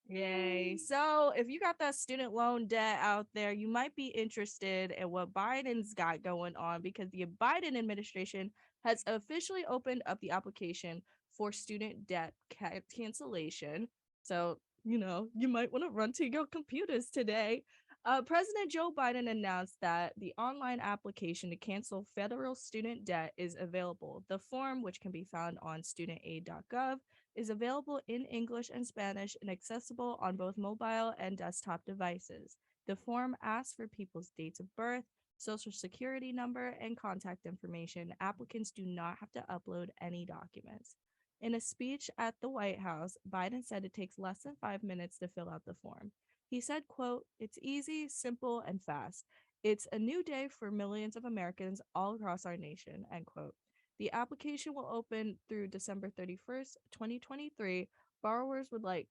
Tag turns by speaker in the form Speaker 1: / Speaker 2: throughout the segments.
Speaker 1: Yay. So if you got that student loan debt out there, you might be interested in what Biden's got going on because the Biden administration has officially opened up the application for student debt cancellation. So, you might want to run to your computers today. President Joe Biden announced that the online application to cancel federal student debt is available. The form, which can be found on studentaid.gov, is available in English and Spanish and accessible on both mobile and desktop devices. The form asks for people's dates of birth, social security number, and contact information. Applicants do not have to upload any documents. In a speech at the White House, Biden said it takes less than 5 minutes to fill out the form. He said, quote, "It's easy, simple, and fast. It's a new day for millions of Americans all across our nation," end quote. The application will open through December 31st, 2023. Borrowers would like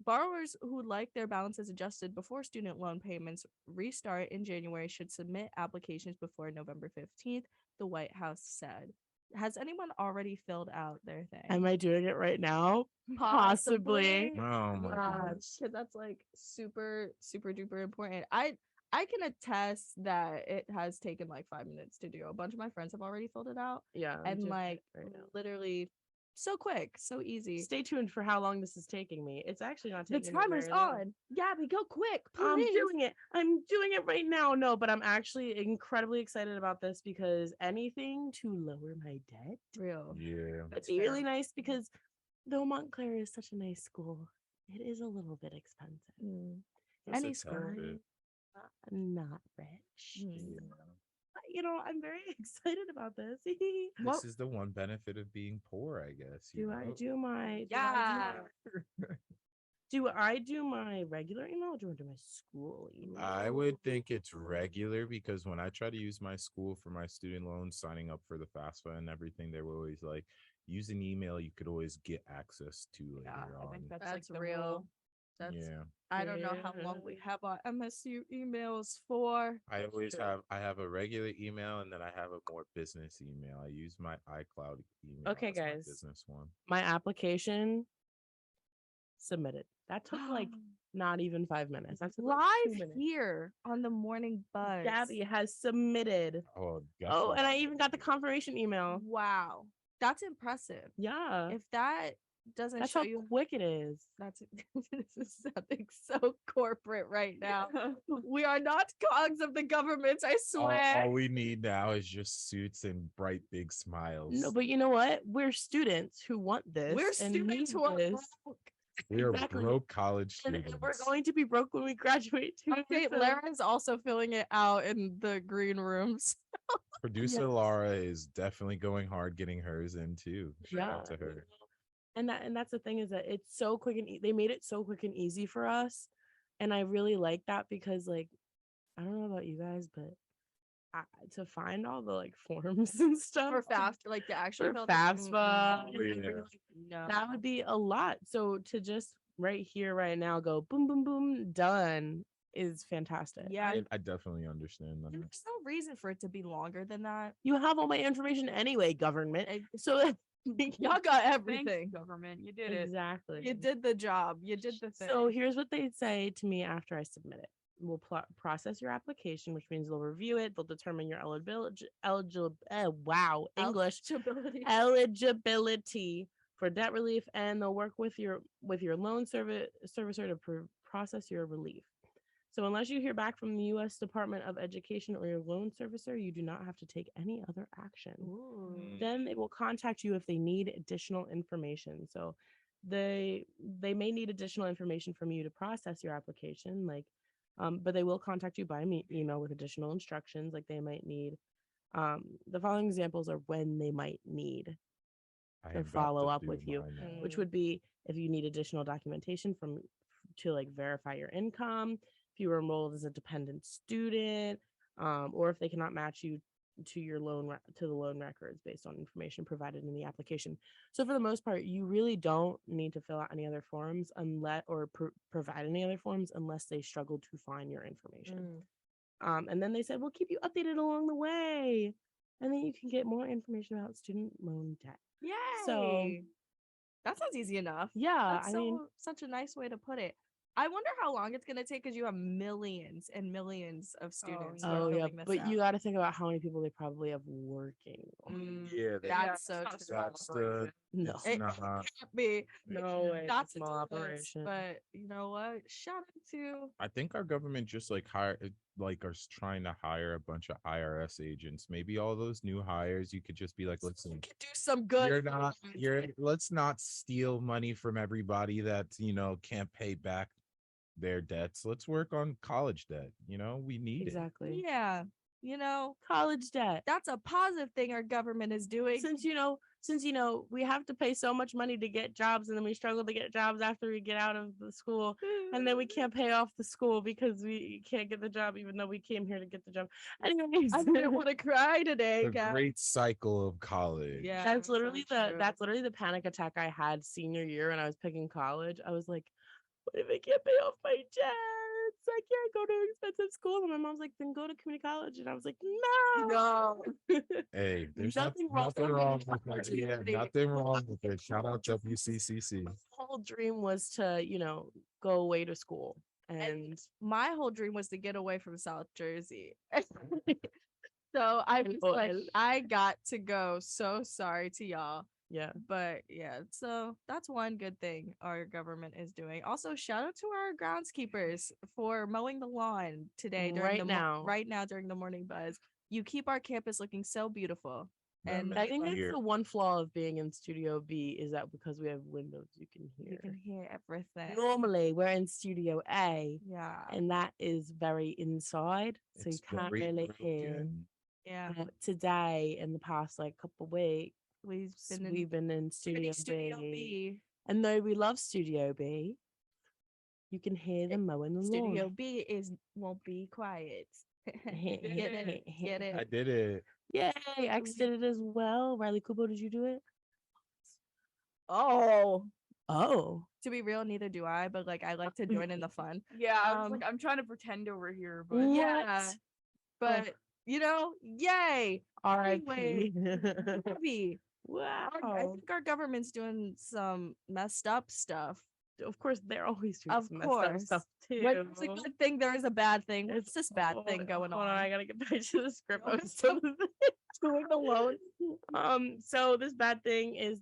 Speaker 1: Borrowers who would like their balances adjusted before student loan payments restart in January should submit applications before November 15th, the White House said. Has anyone already filled out their thing?
Speaker 2: Am I doing it right now? Possibly.
Speaker 3: Oh my goodness.
Speaker 1: Because that's like super, super duper important. I can attest that it has taken like 5 minutes to do. A bunch of my friends have already filled it out.
Speaker 2: Yeah.
Speaker 1: And like literally so quick, so easy.
Speaker 2: Stay tuned for how long this is taking me. It's actually not taking
Speaker 1: the timer's on. Gabi, go quick, please.
Speaker 2: I'm doing it right now. No, but I'm actually incredibly excited about this because anything to lower my debt.
Speaker 1: Real.
Speaker 3: Yeah.
Speaker 2: It's really nice because though Montclair is such a nice school, it is a little bit expensive.
Speaker 1: Any
Speaker 3: That's a
Speaker 1: school.
Speaker 3: tad bit.
Speaker 2: Not rich.
Speaker 1: Mm.
Speaker 2: I'm very excited about this.
Speaker 3: This is the one benefit of being poor, I guess.
Speaker 2: Do I do my regular email or do I do my school email?
Speaker 3: I would think it's regular because when I try to use my school for my student loans, signing up for the FAFSA and everything, they were always like, use an email you could always get access to later on.
Speaker 1: I think that's like real.
Speaker 3: Yeah.
Speaker 1: I don't know how long we have our MSU emails for.
Speaker 3: I have a regular email and then I have a more business email. I use my iCloud email.
Speaker 2: Okay,
Speaker 3: That's my
Speaker 2: guys.
Speaker 3: business one.
Speaker 2: My application submitted. That took like not even 5 minutes. That's
Speaker 1: live
Speaker 2: 2 minutes.
Speaker 1: here on the morning buzz.
Speaker 2: Gabi has submitted.
Speaker 3: Oh,
Speaker 2: and I even got the confirmation email.
Speaker 1: Wow, that's impressive.
Speaker 2: Yeah.
Speaker 1: If that doesn't
Speaker 2: That's
Speaker 1: show
Speaker 2: how
Speaker 1: you,
Speaker 2: quick it is.
Speaker 1: this is something so corporate right now. We are not cogs of the government, I swear.
Speaker 3: all we need now is just suits and bright big smiles.
Speaker 2: No, but you know what? We're students who want this.
Speaker 1: We're
Speaker 2: and
Speaker 1: students
Speaker 2: need
Speaker 1: who are
Speaker 2: this.
Speaker 1: broke.
Speaker 3: We are
Speaker 2: Exactly.
Speaker 3: broke college
Speaker 2: And
Speaker 3: students.
Speaker 2: we're going to be broke when we graduate too.
Speaker 1: Okay,
Speaker 2: so-
Speaker 1: Lara's also filling it out in the green rooms.
Speaker 3: Producer
Speaker 2: Yes.
Speaker 3: Laura is definitely going hard getting hers in too. Shout out to her.
Speaker 2: And that's the thing is that it's so quick and they made it so quick and easy for us, and I really like that because like I don't know about you guys, but to find all the like forms and stuff
Speaker 1: For FAFSA, like the actual
Speaker 2: for FAFSA,
Speaker 1: No.
Speaker 2: that would be a lot. So to just right here, right now, go boom, boom, boom, done is fantastic.
Speaker 1: Yeah,
Speaker 3: I definitely understand that.
Speaker 1: there's no reason for it to be longer than that.
Speaker 2: You have all my information anyway, government. So
Speaker 1: Y'all got everything.
Speaker 4: Thanks, government. You did it.
Speaker 2: exactly.
Speaker 1: You did the job. You did the thing.
Speaker 2: So here's what they say to me after I submit it. We'll process your application, which means they'll review it. They'll determine your eligibility for debt relief, and they'll work with your loan servicer to process your relief. So unless you hear back from the U.S. Department of Education or your loan servicer, you do not have to take any other action.
Speaker 1: Ooh.
Speaker 2: Then they will contact you if they need additional information. So they may need additional information from you to process your application, like but they will contact you by email with additional instructions. Like they might need the following examples are when they might need to follow up with you, which would be if you need additional documentation to like verify your income, if you were enrolled as a dependent student, or if they cannot match you to your the loan records based on information provided in the application. So for the most part, you really don't need to fill out any other forms provide any other forms unless they struggle to find your information. And then they said, we'll keep you updated along the way, and then you can get more information about student loan debt.
Speaker 1: Yay!
Speaker 2: So
Speaker 1: That sounds easy enough.
Speaker 2: Yeah,
Speaker 1: That's
Speaker 2: I mean,
Speaker 1: such a nice way to put it. I wonder how long it's gonna take because you have millions and millions of students who are
Speaker 2: oh yeah,
Speaker 1: filling this
Speaker 2: but
Speaker 1: out.
Speaker 2: you got to think about how many people they probably have working.
Speaker 3: Yeah,
Speaker 1: That's so
Speaker 3: that's
Speaker 1: true.
Speaker 3: the
Speaker 2: No,
Speaker 3: it's
Speaker 1: It
Speaker 3: not
Speaker 1: can't be.
Speaker 2: no way.
Speaker 1: That's
Speaker 2: It's a small operation.
Speaker 1: But you know what? Shout out to
Speaker 3: I think our government just like trying to hire a bunch of IRS agents. Maybe all those new hires, you could just be like, listen,
Speaker 1: could do some good.
Speaker 3: let's not steal money from everybody that, can't pay back their debts. Let's work on college debt. We need it.
Speaker 2: Exactly.
Speaker 1: Yeah, you know,
Speaker 2: College debt.
Speaker 1: that's a positive thing our government is doing.
Speaker 2: Since we have to pay so much money to get jobs, and then we struggle to get jobs after we get out of the school, and then we can't pay off the school because we can't get the job even though we came here to get the job. Anyways,
Speaker 1: I didn't want to cry today,
Speaker 3: The
Speaker 1: guys.
Speaker 3: great cycle of college.
Speaker 1: Yeah,
Speaker 2: that's
Speaker 1: so
Speaker 2: literally
Speaker 1: true.
Speaker 2: the panic attack I had senior year when I was picking college. I was like, what if I can't pay off my debts? I can't go to expensive school. And my mom's like, then go to community college. And I was like, no.
Speaker 3: Hey, there's
Speaker 2: Nothing
Speaker 3: nothing
Speaker 2: wrong
Speaker 3: wrong with it. Yeah, nothing wrong with it. Shout out WCCC.
Speaker 2: My whole dream was to, go away to school. And
Speaker 1: My whole dream was to get away from South Jersey. So I was
Speaker 2: Oh,
Speaker 1: like, I got to go. So sorry to y'all.
Speaker 2: yeah.
Speaker 1: But yeah, so that's one good thing our government is doing. Also, shout out to our groundskeepers for mowing the lawn today
Speaker 2: Right now.
Speaker 1: right now during the morning buzz. You keep our campus looking so beautiful. And
Speaker 3: Man,
Speaker 2: I think that's
Speaker 3: Here.
Speaker 2: the one flaw of being in Studio B is that because we have windows, you can
Speaker 1: you
Speaker 2: hear.
Speaker 1: can hear everything.
Speaker 2: Normally, we're in Studio A,
Speaker 1: Yeah.
Speaker 2: and that is very inside, so you
Speaker 3: It's
Speaker 2: can't
Speaker 3: very
Speaker 2: really hear.
Speaker 3: broken.
Speaker 1: Yeah.
Speaker 2: Today, in the past couple weeks,
Speaker 1: We've been in
Speaker 2: in Studio
Speaker 1: Studio
Speaker 2: B.
Speaker 1: B.
Speaker 2: And though we love Studio B, you can hear them mowing the
Speaker 1: Studio
Speaker 2: lawn.
Speaker 1: B won't be quiet. Get it. Get
Speaker 3: I
Speaker 1: it.
Speaker 3: did it.
Speaker 2: Yay! X did it as well. Riley Kubo, did you do it?
Speaker 1: Oh.
Speaker 2: Oh.
Speaker 1: To be real, neither do I, but like I like to join in the fun.
Speaker 4: Yeah, I was like, I'm trying to pretend over here, but
Speaker 1: Yeah.
Speaker 2: What?
Speaker 1: But yay.
Speaker 2: R.I.P.
Speaker 1: Gabi.
Speaker 2: Wow.
Speaker 1: I think our government's doing some messed up stuff.
Speaker 2: Of course, they're always doing
Speaker 1: Of
Speaker 2: some messed up
Speaker 1: course.
Speaker 2: stuff too.
Speaker 1: When there's a good thing, there is a bad thing. What's this bad
Speaker 2: Hold
Speaker 1: thing
Speaker 2: on,
Speaker 1: going
Speaker 2: hold
Speaker 1: on?
Speaker 2: I gotta get back to the script. I was still
Speaker 1: Doing the loan.
Speaker 2: So this bad thing is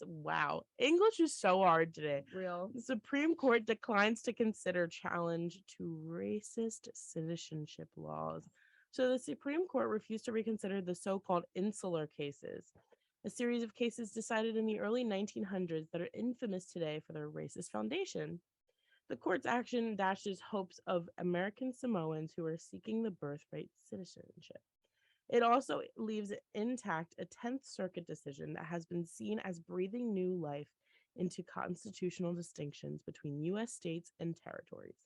Speaker 2: wow. English is so hard today.
Speaker 1: Real.
Speaker 2: The Supreme Court declines to consider challenge to racist citizenship laws. So the Supreme Court refused to reconsider the so-called insular cases, a series of cases decided in the early 1900s that are infamous today for their racist foundation. The court's action dashes hopes of American Samoans who are seeking the birthright citizenship. It also leaves intact a 10th Circuit decision that has been seen as breathing new life into constitutional distinctions between U.S. states and territories,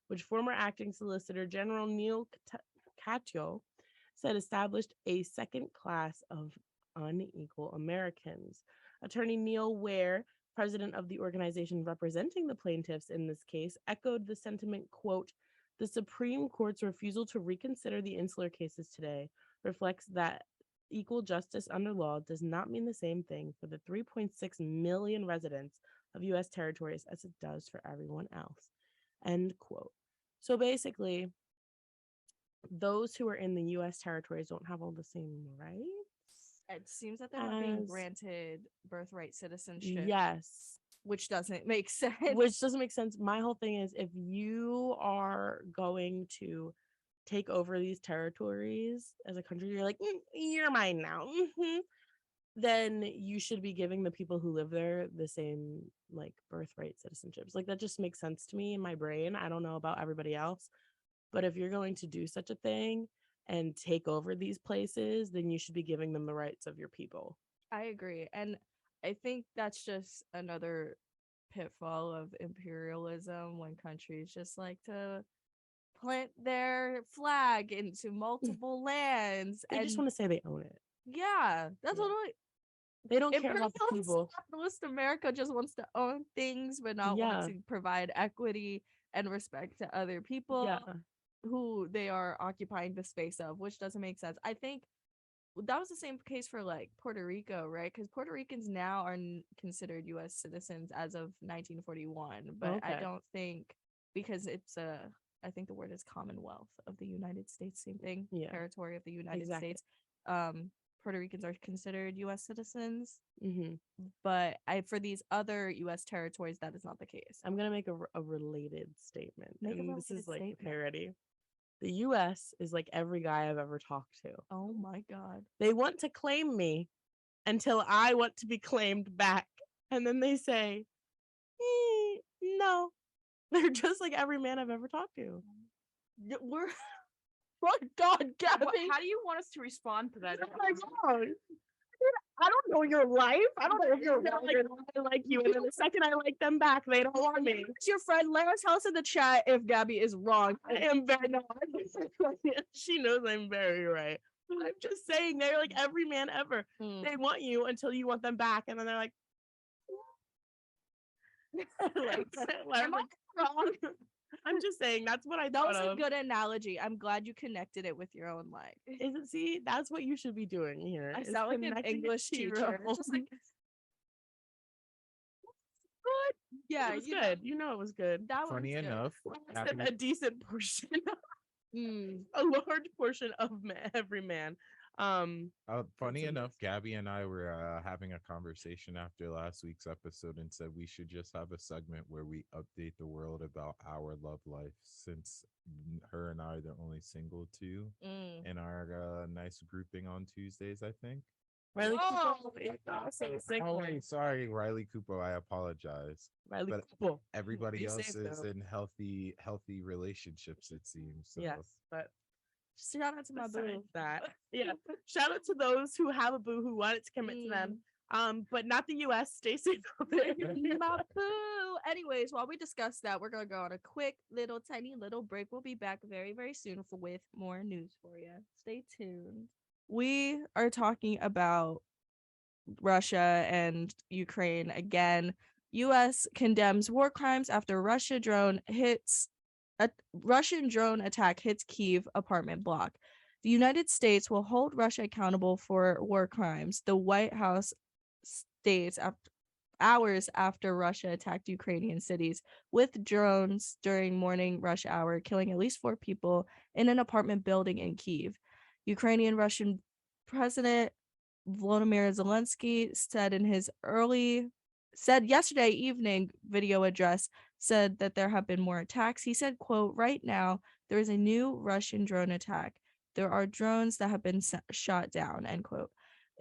Speaker 2: which former acting Solicitor General Neil Katyal said established a second class of unequal Americans. Attorney Neil Ware, president of the organization representing the plaintiffs in this case, echoed the sentiment, quote, the Supreme Court's refusal to reconsider the insular cases today reflects that equal justice under law does not mean the same thing for the 3.6 million residents of U.S. territories as it does for everyone else, end quote. So basically, those who are in the U.S. territories don't have all the same rights.
Speaker 1: It seems that they're not being granted birthright citizenship.
Speaker 2: Yes.
Speaker 1: Which doesn't make sense.
Speaker 2: Which doesn't make sense. My whole thing is if you are going to take over these territories as a country, you're like, you're mine now. Then you should be giving the people who live there the same like birthright citizenships. Like that just makes sense to me in my brain. I don't know about everybody else. But if you're going to do such a thing and take over these places, then you should be giving them the rights of your people.
Speaker 1: I agree. And I think that's just another pitfall of imperialism when countries just like to plant their flag into multiple lands.
Speaker 2: They just want to say they own it.
Speaker 1: Yeah, that's what
Speaker 2: they don't care about the people.
Speaker 1: Capitalist America just wants to own things, but not want to provide equity and respect to other people who they are occupying the space of, which doesn't make sense. I think that was the same case for like Puerto Rico, right? Because Puerto Ricans now are considered U.S. citizens as of 1941, but I
Speaker 2: Okay.
Speaker 1: don't think because it's I think the word is Commonwealth of the United States, same thing,
Speaker 2: Yeah.
Speaker 1: territory of the United
Speaker 2: Exactly.
Speaker 1: States. Puerto Ricans are considered U.S. citizens,
Speaker 2: Mm-hmm.
Speaker 1: but for these other U.S. territories, that is not the case.
Speaker 2: I'm gonna make a related statement,
Speaker 1: Make a
Speaker 2: and this is
Speaker 1: related
Speaker 2: like
Speaker 1: statement.
Speaker 2: okay, ready. The U.S. is like every guy I've ever talked to.
Speaker 1: Oh my God.
Speaker 2: They want to claim me until I want to be claimed back, and then they say, "No." They're just like every man I've ever talked to.
Speaker 1: We're oh God, Gabby.
Speaker 4: How do you want us to respond to that?
Speaker 2: Oh my God. I don't know your life. I don't know if you're I like you, and then the second I like them back, they don't want me.
Speaker 1: It's your friend Lara. Tell us in the chat if Gabby is wrong.
Speaker 2: I am very no. She knows I'm very right. I'm just saying they're like every man ever. They want you until you want them back, and then they're like, am I wrong? I'm just saying that's what I
Speaker 1: That
Speaker 2: thought
Speaker 1: was a
Speaker 2: of.
Speaker 1: good analogy. I'm glad you connected it with your own life.
Speaker 2: Is it? See, that's what you should be doing here.
Speaker 1: I
Speaker 2: is
Speaker 1: sound like an
Speaker 2: connecting it
Speaker 1: English
Speaker 2: to your
Speaker 1: teacher.
Speaker 2: own-
Speaker 1: Just like,
Speaker 2: Good.
Speaker 1: yeah,
Speaker 2: It was good. You know it was good.
Speaker 1: That
Speaker 3: Funny
Speaker 1: was good.
Speaker 3: enough,
Speaker 2: A decent portion,
Speaker 1: Mm.
Speaker 2: a large portion of every man.
Speaker 3: funny
Speaker 2: a
Speaker 3: enough,
Speaker 2: mess.
Speaker 3: Gabby and I were having a conversation after last week's episode and said we should just have a segment where we update the world about our love life, since her and I are the only single two
Speaker 1: Mm.
Speaker 3: in our nice grouping on Tuesdays, I think.
Speaker 2: Riley
Speaker 1: Whoa.
Speaker 2: Cooper is also sick.
Speaker 3: Oh, wait, sorry, Riley Cooper. I apologize.
Speaker 2: Riley
Speaker 3: But
Speaker 2: Cooper.
Speaker 3: everybody
Speaker 2: Be
Speaker 3: else
Speaker 2: safe,
Speaker 3: is
Speaker 2: though.
Speaker 3: in healthy relationships, it seems. So.
Speaker 2: Yes, but
Speaker 1: Shout out to my
Speaker 2: besides
Speaker 1: boo.
Speaker 2: that, yeah. Shout out to those who have a boo who wanted to commit to them. But not the U.S. Stay safe out there.
Speaker 1: My boo. Anyways, while we discuss that, we're gonna go on a quick little tiny little break. We'll be back very, very soon with more news for you. Stay tuned. We are talking about Russia and Ukraine again. U.S. condemns war crimes after Russian drone attack hits Kyiv apartment block. The United States will hold Russia accountable for war crimes. The White House states hours after Russia attacked Ukrainian cities with drones during morning rush hour, killing at least 4 people in an apartment building in Kyiv. Ukrainian Russian President Volodymyr Zelensky said yesterday evening video address said that there have been more attacks. He said, quote, "Right now there is a new Russian drone attack. There are drones that have been shot down," end quote.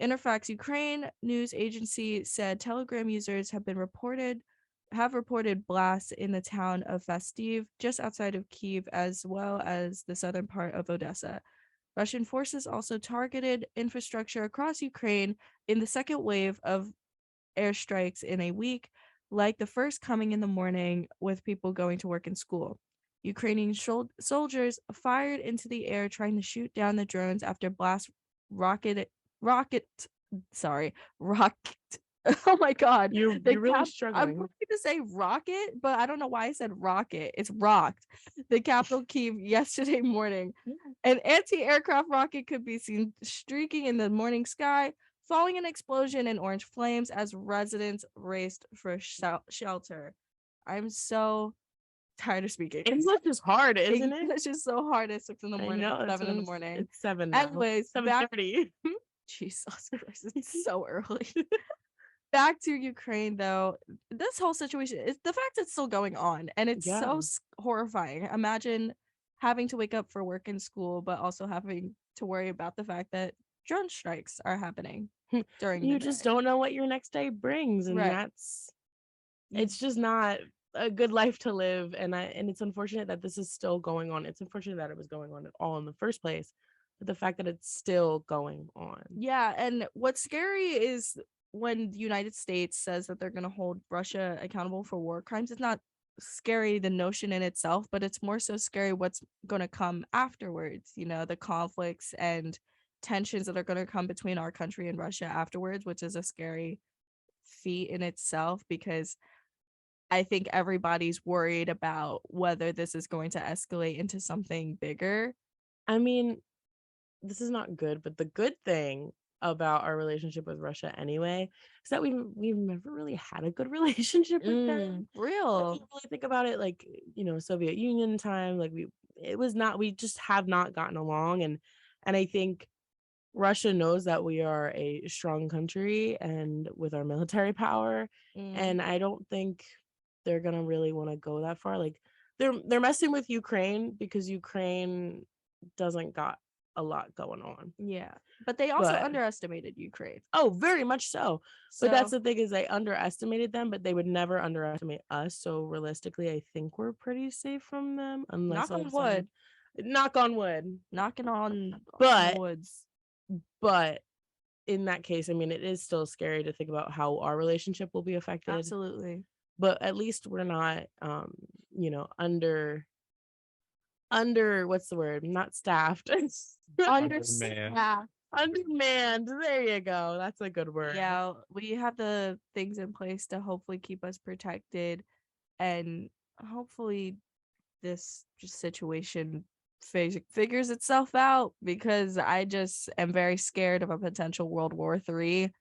Speaker 1: Interfax Ukraine news agency said Telegram users have reported blasts in the town of Fastiv, just outside of Kyiv, as well as the southern part of Odessa. Russian forces also targeted infrastructure across Ukraine in the second wave of airstrikes in a week, like the first coming in the morning with people going to work and school. Ukrainian soldiers fired into the air trying to shoot down the drones after blast rocket. Oh my God.
Speaker 2: You're really struggling.
Speaker 1: I'm going to say rocket, but I don't know why I said rocket. It's rocked. The capital Kyiv yesterday morning. An anti-aircraft rocket could be seen streaking in the morning sky, following an explosion in orange flames as residents raced for shelter. I'm so tired of speaking.
Speaker 2: English is hard, isn't it?
Speaker 1: English is so hard at 6 in the morning,
Speaker 2: I know,
Speaker 1: 7 in the morning.
Speaker 2: It's 7 now.
Speaker 1: Anyways,
Speaker 2: 7:30.
Speaker 1: Jesus Christ, it's so early. Back to Ukraine, though. This whole situation is the fact it's still going on, and it's so horrifying. Imagine having to wake up for work and school, but also having to worry about the fact that drone strikes are happening during
Speaker 2: You
Speaker 1: the
Speaker 2: just
Speaker 1: day.
Speaker 2: don't know what your next day brings, and it's just not a good life to live. And it's unfortunate that this is still going on. It's unfortunate that it was going on at all in the first place, but the fact that it's still going on.
Speaker 1: Yeah, and what's scary is when the United States says that they're going to hold Russia accountable for war crimes. It's not scary, the notion in itself, but it's more so scary what's going to come afterwards, the conflicts and tensions that are going to come between our country and Russia afterwards, which is a scary feat in itself, because I think everybody's worried about whether this is going to escalate into something bigger.
Speaker 2: I mean, this is not good, but the good thing about our relationship with Russia anyway is that we've never really had a good relationship with them. If
Speaker 1: Real.
Speaker 2: you really think about it, like, Soviet Union time, like we just have not gotten along, and I think Russia knows that we are a strong country and with our military power, and I don't think they're gonna really want to go that far. Like they're messing with Ukraine because Ukraine doesn't got a lot going on.
Speaker 1: Yeah. But they also
Speaker 2: But
Speaker 1: underestimated Ukraine.
Speaker 2: oh, very much so. But that's
Speaker 1: So
Speaker 2: the thing, is they underestimated them, but they would never underestimate us. So realistically, I think we're pretty safe from them, unless
Speaker 1: knock
Speaker 2: all of
Speaker 1: on
Speaker 2: a sudden,
Speaker 1: wood.
Speaker 2: knock on wood.
Speaker 1: Knocking on
Speaker 2: But
Speaker 1: woods.
Speaker 2: but in that case, I mean, it is still scary to think about how our relationship will be affected.
Speaker 1: Absolutely.
Speaker 2: But at least we're not under what's the word? Not staffed.
Speaker 3: Undermanned.
Speaker 2: Undermanned. There you go. That's a good word.
Speaker 1: Yeah, we have the things in place to hopefully keep us protected, and hopefully this just situation figures itself out, because I just am very scared of a potential World War III.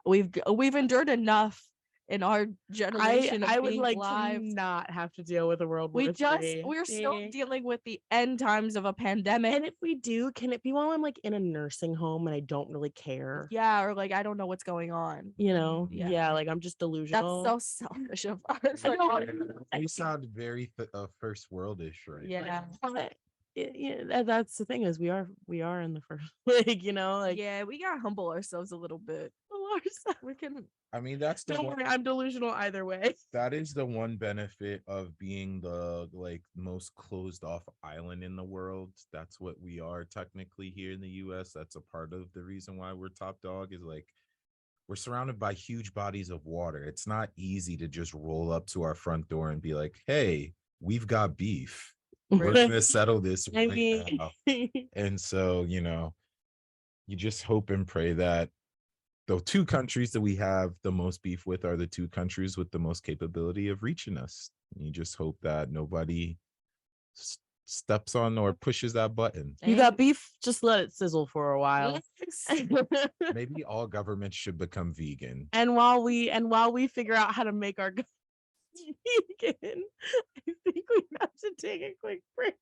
Speaker 1: We've endured enough in our generation of
Speaker 2: I would
Speaker 1: being
Speaker 2: like
Speaker 1: alive.
Speaker 2: to not have to deal with a World War III.
Speaker 1: We're still
Speaker 2: Yeah.
Speaker 1: dealing with the end times of a pandemic.
Speaker 2: And if we do, can it be while I'm like in a nursing home and I don't really care?
Speaker 1: Yeah, or like I don't know what's going on.
Speaker 2: Yeah, like I'm just
Speaker 1: That's
Speaker 2: delusional.
Speaker 1: so selfish of us. Like,
Speaker 3: You sound very first worldish right
Speaker 1: yeah.
Speaker 2: But that's the thing, is we are in the first league, like
Speaker 1: Yeah, we gotta humble ourselves a little bit. We can.
Speaker 3: I mean, that's the
Speaker 2: Don't
Speaker 3: one,
Speaker 2: worry, I'm delusional either way.
Speaker 3: that is the one benefit of being the like most closed off island in the world. That's what we are technically here in the US. That's a part of the reason why we're top dog, is like we're surrounded by huge bodies of water. It's not easy to just roll up to our front door and be like, hey, we've got beef. We're gonna settle this
Speaker 2: I
Speaker 3: right
Speaker 2: mean,
Speaker 3: now. And so, you just hope and pray that the two countries that we have the most beef with are the two countries with the most capability of reaching us. You just hope that nobody steps on or pushes that button.
Speaker 2: you got beef, just let it sizzle for a while.
Speaker 3: Maybe all governments should become vegan.
Speaker 2: And while we figure out how to make our vegan, I think we have to take a quick break.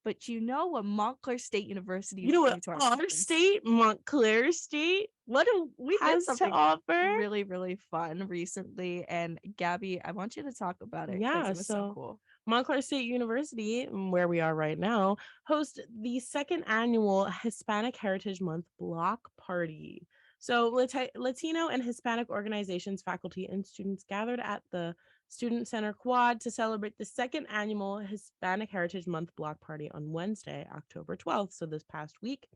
Speaker 1: But you know what Montclair State University
Speaker 2: You know
Speaker 1: is
Speaker 2: what
Speaker 1: doing to our
Speaker 2: our
Speaker 1: students?
Speaker 2: state, Montclair State,
Speaker 1: What do we did
Speaker 2: has to
Speaker 1: something
Speaker 2: offer?
Speaker 1: really, really fun recently, and Gabby, I want you to talk about it. 'Cause
Speaker 2: Yeah,
Speaker 1: it was so
Speaker 2: so
Speaker 1: cool.
Speaker 2: Montclair State University, where we are right now, hosts the second annual Hispanic Heritage Month block party. So Latino and Hispanic organizations, faculty, and students gathered at the Student Center Quad to celebrate the second annual Hispanic Heritage Month block party on Wednesday, October 12th, so this past week.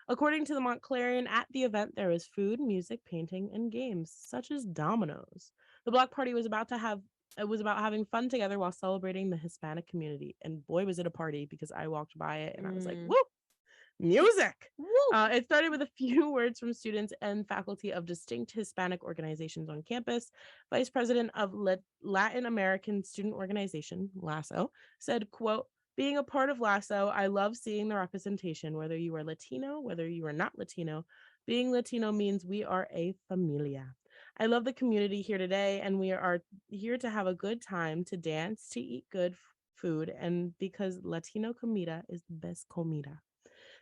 Speaker 2: According to the Montclarian, at the event, there was food, music, painting, and games, such as dominoes. The block party was about having fun together while celebrating the Hispanic community. And boy, was it a party, because I walked by it and I was like, whoop, music. It started with a few words from students and faculty of distinct Hispanic organizations on campus. Vice President of Latin American Student Organization, LASO, said, quote, being a part of LASO, I love seeing the representation, whether you are Latino, whether you are not Latino. Being Latino means we are a familia. I love the community here today, and we are here to have a good time, to dance, to eat good food, and because Latino comida is the best comida.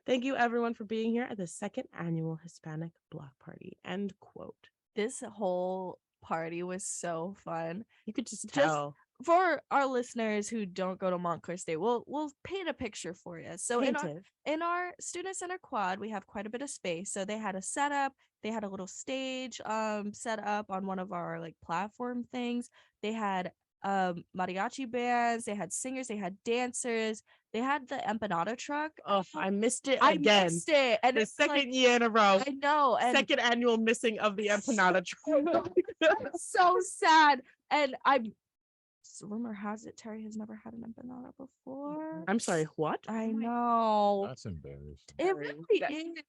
Speaker 2: Thank you, everyone, for being here at the second annual Hispanic Block Party. End quote.
Speaker 1: This whole party was so fun.
Speaker 2: You could just tell.
Speaker 1: For our listeners who don't go to Montclair State, we'll paint a picture for you. So in our student center quad, we have quite a bit of space. So they had a setup. They had a little stage set up on one of our like platform things. They had mariachi bands. They had singers. They had dancers. They had the empanada truck.
Speaker 2: Oh, I missed it
Speaker 1: I
Speaker 2: again.
Speaker 1: missed it, and
Speaker 2: The
Speaker 1: it's
Speaker 2: second
Speaker 1: like,
Speaker 2: year in a row.
Speaker 1: I know, and
Speaker 2: Second annual missing of the empanada truck.
Speaker 1: so sad. And rumor has it Terry has never had an empanada before.
Speaker 2: I'm sorry, what?
Speaker 1: I know.
Speaker 3: That's embarrassing.
Speaker 1: It really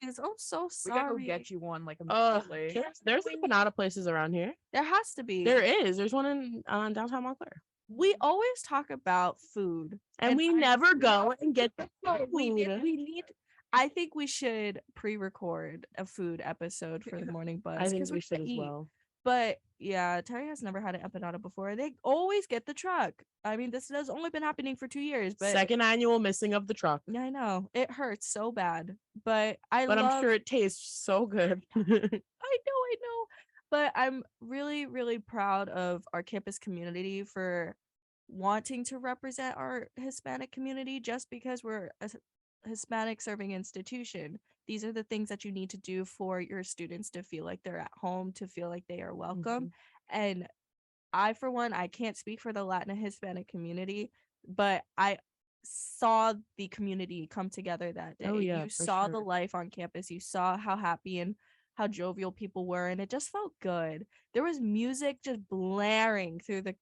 Speaker 1: is. I'm so
Speaker 4: We gotta
Speaker 1: sorry.
Speaker 4: go get you one like
Speaker 2: Uh,
Speaker 4: immediately.
Speaker 2: there's empanada places around here.
Speaker 1: There has to be.
Speaker 2: There is. There's one in downtown Montclair.
Speaker 1: We always talk about food,
Speaker 2: And we never go and get the
Speaker 1: no, we
Speaker 2: food.
Speaker 1: need. I think we should pre-record a food episode for the morning buzz
Speaker 2: I think
Speaker 1: because
Speaker 2: we
Speaker 1: we
Speaker 2: should
Speaker 1: should
Speaker 2: as
Speaker 1: eat.
Speaker 2: well.
Speaker 1: But yeah, Terry has never had an empanada before. They always get the truck. I mean, this has only been happening for 2 years, but
Speaker 2: Second annual missing of the truck.
Speaker 1: yeah, I know it hurts so bad. But I
Speaker 2: But I'm
Speaker 1: love.
Speaker 2: sure it tastes so good.
Speaker 1: I know. But I'm really, really proud of our campus community for wanting to represent our Hispanic community just because we're a Hispanic serving institution. These are the things that you need to do for your students to feel like they're at home, to feel like they are welcome.
Speaker 2: Mhm.
Speaker 1: And I, for one, I can't speak for the Latin and Hispanic community, but I saw the community come together that day.
Speaker 2: Oh, yeah,
Speaker 1: You
Speaker 2: for
Speaker 1: saw the
Speaker 2: sure.
Speaker 1: life on campus. You saw how happy and how jovial people were, and it just felt good. There was music just blaring through the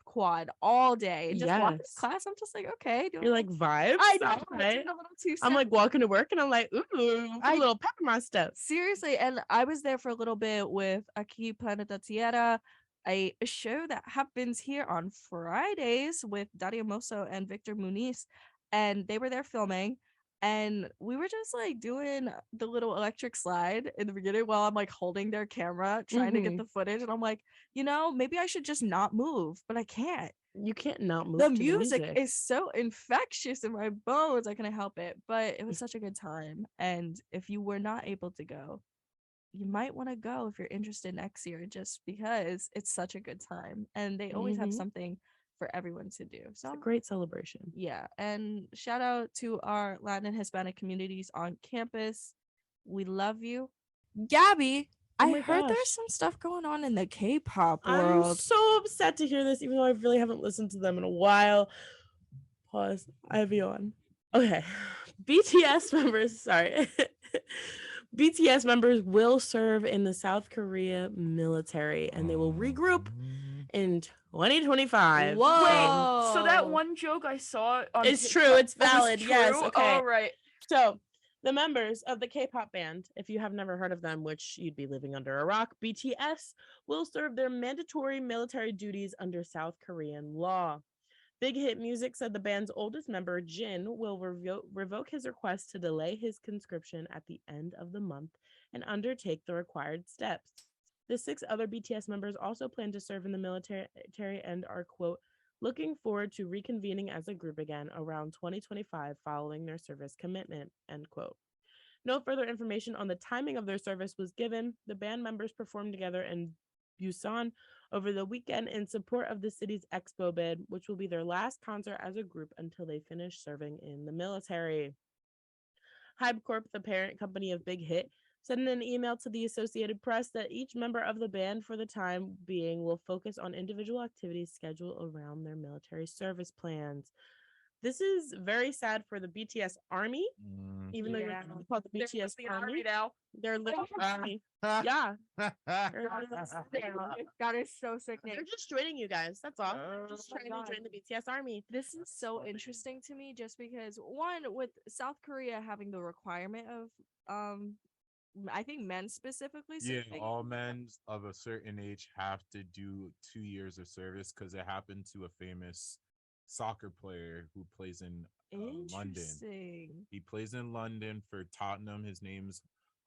Speaker 1: quad all day. And just walking to
Speaker 2: Yes.
Speaker 1: class, I'm just like, okay.
Speaker 2: You're like vibes.
Speaker 1: I know,
Speaker 2: All
Speaker 1: I'm
Speaker 2: right.
Speaker 1: doing a little too
Speaker 2: I'm like walking to work and I'm like, ooh, put
Speaker 1: I-
Speaker 2: a little pep in my step.
Speaker 1: seriously, and I was there for a little bit with Aquí Planeta Tierra, a show that happens here on Fridays with Daria Mosso and Victor Muniz, and they were there filming, and we were just like doing the little electric slide in the beginning while I'm like holding their camera trying to get
Speaker 2: Mhm.
Speaker 1: the footage, and I'm like, maybe I should just not move, but I can't.
Speaker 2: You can't not move
Speaker 1: The
Speaker 2: to
Speaker 1: music is so infectious in my bones. I couldn't help it, but it was such a good time. And if you were not able to go, you might want to go if you're interested next year, just because it's such a good time. And they always have
Speaker 2: Mhm.
Speaker 1: something for everyone to do.
Speaker 2: It's a
Speaker 1: So
Speaker 2: great celebration.
Speaker 1: yeah, and shout out to our Latin and Hispanic communities on campus. We love you, Gabby.
Speaker 2: Oh
Speaker 1: I
Speaker 2: my
Speaker 1: heard
Speaker 2: gosh.
Speaker 1: there's some stuff going on in the K-pop
Speaker 2: I'm
Speaker 1: world.
Speaker 2: so upset to hear this, even though I really haven't listened to them in a while. Pause. I have you on. Okay. BTS members, sorry. BTS members will serve in the South Korea military and they will regroup in 2025.
Speaker 1: Whoa.
Speaker 4: So that one joke I saw on
Speaker 2: It's
Speaker 4: TikTok,
Speaker 2: true, it's
Speaker 4: it was
Speaker 2: valid, yes,
Speaker 4: true?
Speaker 2: okay.
Speaker 4: All right.
Speaker 2: So, the members of the K-pop band, if you have never heard of them, which you'd be living under a rock, BTS will serve their mandatory military duties under South Korean law. Big Hit Music said the band's oldest member, Jin, will revoke his request to delay his conscription at the end of the month and undertake the required steps. The 6 other BTS members also plan to serve in the military and are, quote, looking forward to reconvening as a group again around 2025 following their service commitment, end quote. No further information on the timing of their service was given. The band members performed together in Busan over the weekend in support of the city's expo bid, which will be their last concert as a group until they finish serving in the military. Hype Corp, the parent company of Big Hit, said in an email to the Associated Press that each member of the band for the time being will focus on individual activities scheduled around their military service plans. This is very sad for the BTS Army, even though
Speaker 1: Yeah.
Speaker 2: you're called the
Speaker 4: They're
Speaker 2: BTS
Speaker 4: the
Speaker 2: Army.
Speaker 4: army now.
Speaker 2: They're literally, yeah,
Speaker 1: That is so sickening.
Speaker 2: they're just joining you guys. That's all.
Speaker 3: Oh
Speaker 2: Just
Speaker 1: my
Speaker 2: trying
Speaker 1: God.
Speaker 2: to join the BTS Army.
Speaker 1: This is so interesting to me just because one, with South Korea having the requirement of I think men specifically
Speaker 3: Yeah,
Speaker 1: serving.
Speaker 3: all men of a certain age have to do 2 years of service because it happened to a famous soccer player who plays in London.
Speaker 1: Interesting.
Speaker 3: He plays in London for Tottenham. His name's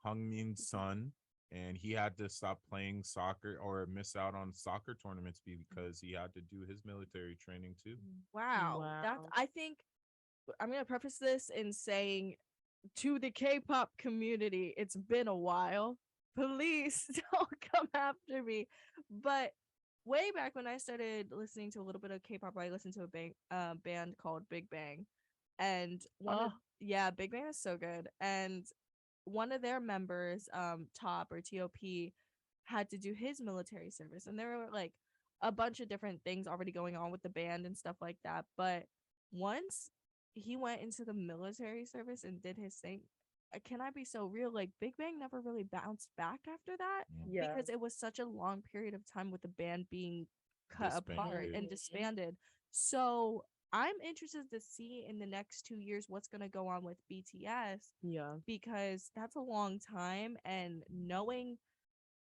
Speaker 3: Heung-min Son, and he had to stop playing soccer or miss out on soccer tournaments because he had to do his military training too.
Speaker 1: Wow. That's
Speaker 2: Wow.
Speaker 1: I think I'm gonna preface this in saying to the K-pop community, it's been a while. Please don't come after me. But way back when I started listening to a little bit of K-pop, I listened to a band called Big Bang, and Big Bang is so good. And one of their members, Top or TOP, had to do his military service, and there were like a bunch of different things already going on with the band and stuff like that. But once he went into the military service and did his thing, can I be so real? Like Big Bang never really bounced back after that
Speaker 2: Yeah.
Speaker 1: because it was such a long period of time with the band being cut apart
Speaker 3: Disbanded.
Speaker 1: and disbanded. So I'm interested to see in the next 2 years what's going to go on with BTS
Speaker 2: Yeah.
Speaker 1: because that's a long time, and knowing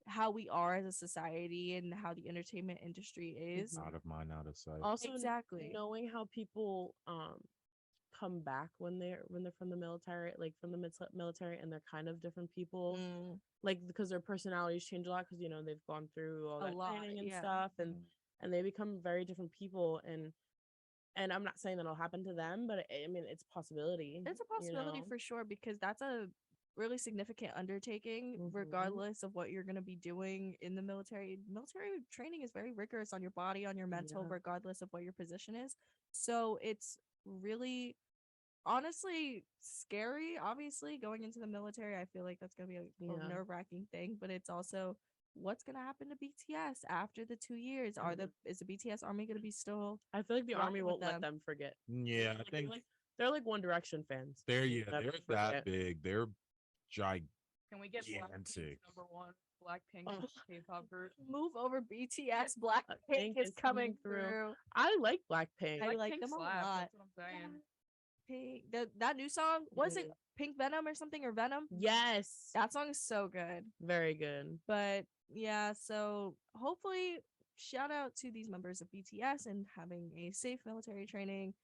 Speaker 1: how we are as a society and how the entertainment industry is.
Speaker 2: Mhm.
Speaker 3: Out of mind, out of sight.
Speaker 2: Also,
Speaker 1: Exactly.
Speaker 2: knowing how people come back when they're from the military, like from the military, and they're kind of different people, like because their personalities change a lot because they've gone through all
Speaker 1: A
Speaker 2: that
Speaker 1: lot,
Speaker 2: training and
Speaker 1: yeah.
Speaker 2: stuff, and they become very different people, and I'm not saying that'll happen to them, but I mean it's a possibility.
Speaker 1: It's a possibility for sure, because that's a really significant undertaking, regardless of what you're going to be doing in the military. Military training is very rigorous on your body, on your mental, regardless of what your position is. So it's really, honestly, scary. Obviously, going into the military, I feel like that's going to be a nerve-wracking thing, but it's also what's going to happen to BTS after the 2 years. Is the BTS army going to be still?
Speaker 2: I feel like the army
Speaker 1: rocking with
Speaker 2: won't let
Speaker 1: them?
Speaker 2: them forget.
Speaker 3: Yeah, I think
Speaker 2: They're like One Direction fans.
Speaker 3: they're
Speaker 2: Never
Speaker 3: that
Speaker 2: forget.
Speaker 3: big. They're gigantic.
Speaker 4: Can we get Blackpink #1 Blackpink K-pop group?
Speaker 1: Move over BTS. Blackpink
Speaker 2: Pink
Speaker 1: is coming through.
Speaker 2: I like Blackpink.
Speaker 1: I like
Speaker 4: Blackpink
Speaker 1: them a
Speaker 4: slaps,
Speaker 1: lot.
Speaker 4: That's what I'm saying.
Speaker 1: Pink, that new song, was it Pink Venom or something, or Venom?
Speaker 2: Yes,
Speaker 1: That song is so good.
Speaker 2: very good.
Speaker 1: But yeah, so hopefully, shout out to these members of BTS and having a safe military training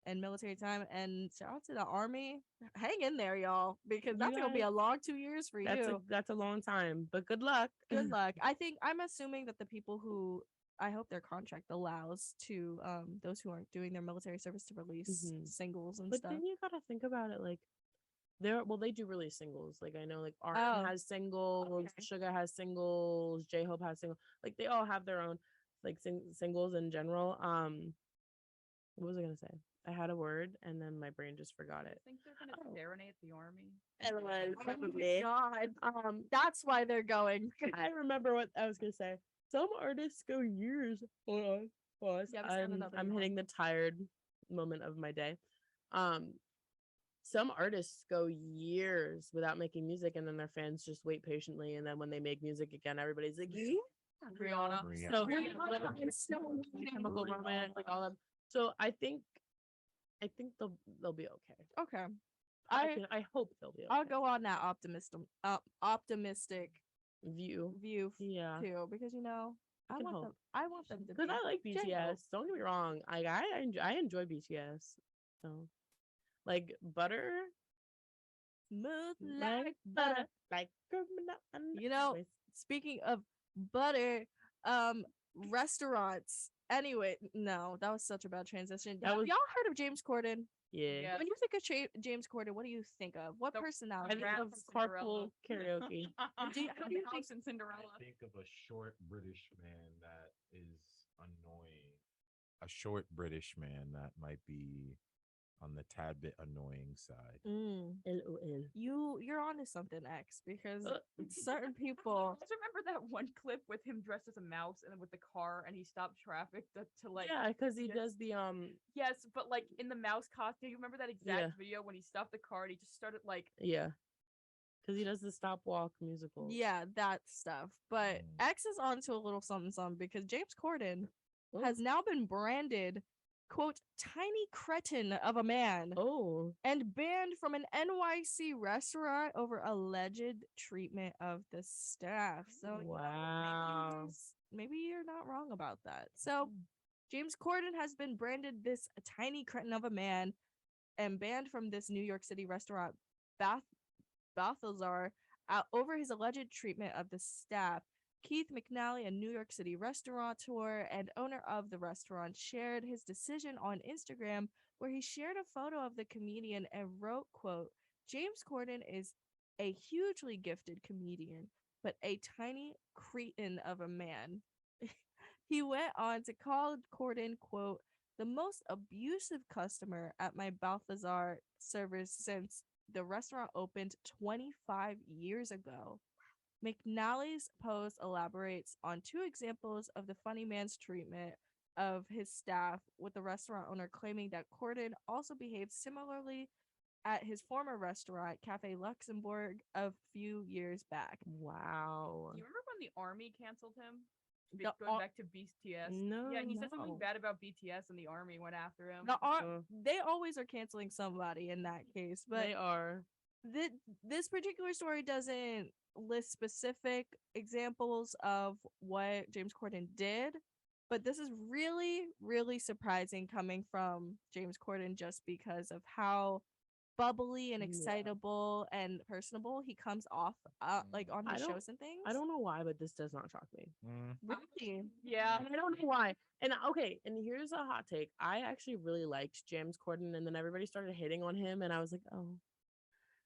Speaker 1: and military time, and shout out to the army. Hang in there, y'all, because that's gonna be a long 2 years for you.
Speaker 2: That's a long time, but good luck.
Speaker 1: Good luck. I'm assuming that the people who, I hope their contract allows to those who aren't doing their military service to release singles and
Speaker 2: But
Speaker 1: stuff.
Speaker 2: then you gotta think about it, like they do release singles. Like I know, like RM has singles, Suga has singles, J-Hope has singles. Like they all have their own like singles in general. What was I gonna say? I had a word and then my brain just forgot it.
Speaker 4: I think they're gonna serenade the army.
Speaker 2: Probably.
Speaker 1: God. That's why they're going.
Speaker 2: I remember what I was gonna say. Some artists go years. Hold on. Pause.
Speaker 1: Yeah,
Speaker 2: I'm hitting the tired moment of my day. Some artists go years without making music, and then their fans just wait patiently, and then when they make music again, everybody's like, yeah.
Speaker 4: Rihanna.
Speaker 2: So Chemical Romance, like all of them. So I think they'll be okay.
Speaker 1: Okay.
Speaker 2: I hope they'll be okay.
Speaker 1: I'll go on that optimistic
Speaker 2: view
Speaker 1: too, because I want them to,
Speaker 2: because I like BTS.
Speaker 1: J-Hope.
Speaker 2: Don't get me wrong, I enjoy BTS. So like butter,
Speaker 1: smooth like butter.
Speaker 2: like
Speaker 1: Speaking of butter, restaurants. Anyway, no, that was such a bad transition. Have y'all heard of James Corden?
Speaker 2: Yeah.
Speaker 1: When you think of James Corden, what do you think of? What personality?
Speaker 2: I think of carpool karaoke.
Speaker 1: How do you think
Speaker 4: in Cinderella?
Speaker 3: I think of a short British man that is annoying. A short British man that might be on the tad bit annoying side.
Speaker 2: LOL.
Speaker 1: You're onto something, X, because certain
Speaker 4: I
Speaker 1: people.
Speaker 4: just remember that one clip with him dressed as a mouse and then with the car, and he stopped traffic to like.
Speaker 2: Yeah, because he does the
Speaker 4: Yes, but like in the mouse costume, you remember that exact video when he stopped the car and he just started like.
Speaker 2: Yeah. Because he does the stop walk musical.
Speaker 1: Yeah, that stuff. But X is onto a little something because James Corden has now been branded, quote, tiny cretin of a man. And banned from an NYC restaurant over alleged treatment of the staff. So
Speaker 2: wow.
Speaker 1: Maybe you're not wrong about that. So James Corden has been branded this tiny cretin of a man and banned from this New York City restaurant, Balthazar, over his alleged treatment of the staff. Keith McNally, a New York City restaurateur and owner of the restaurant, shared his decision on Instagram, where he shared a photo of the comedian and wrote, quote, James Corden is a hugely gifted comedian, but a tiny cretin of a man. He went on to call Corden, quote, the most abusive customer at my Balthazar service since the restaurant opened 25 years ago. McNally's post elaborates on two examples of the funny man's treatment of his staff, with the restaurant owner claiming that Corden also behaved similarly at his former restaurant, Cafe Luxembourg, a few years back.
Speaker 2: Wow.
Speaker 4: Do you remember when the army canceled him?
Speaker 1: The
Speaker 4: Going back to BTS.
Speaker 2: No.
Speaker 4: Yeah, he said something bad about BTS and the army went after him.
Speaker 1: They always are canceling somebody in that case, but
Speaker 2: they are.
Speaker 1: This particular story doesn't list specific examples of what James Corden did, But this is really, really surprising coming from James Corden just because of how bubbly and
Speaker 2: Yeah.
Speaker 1: excitable and personable he comes off like on
Speaker 2: I
Speaker 1: his
Speaker 2: don't-
Speaker 1: shows and things.
Speaker 2: I don't know why, but this does not shock me.
Speaker 1: Really.
Speaker 4: Yeah.
Speaker 2: And I don't know why. And okay, and here's a hot take. I actually really liked James Corden, and then everybody started hating on him, and I was like, oh,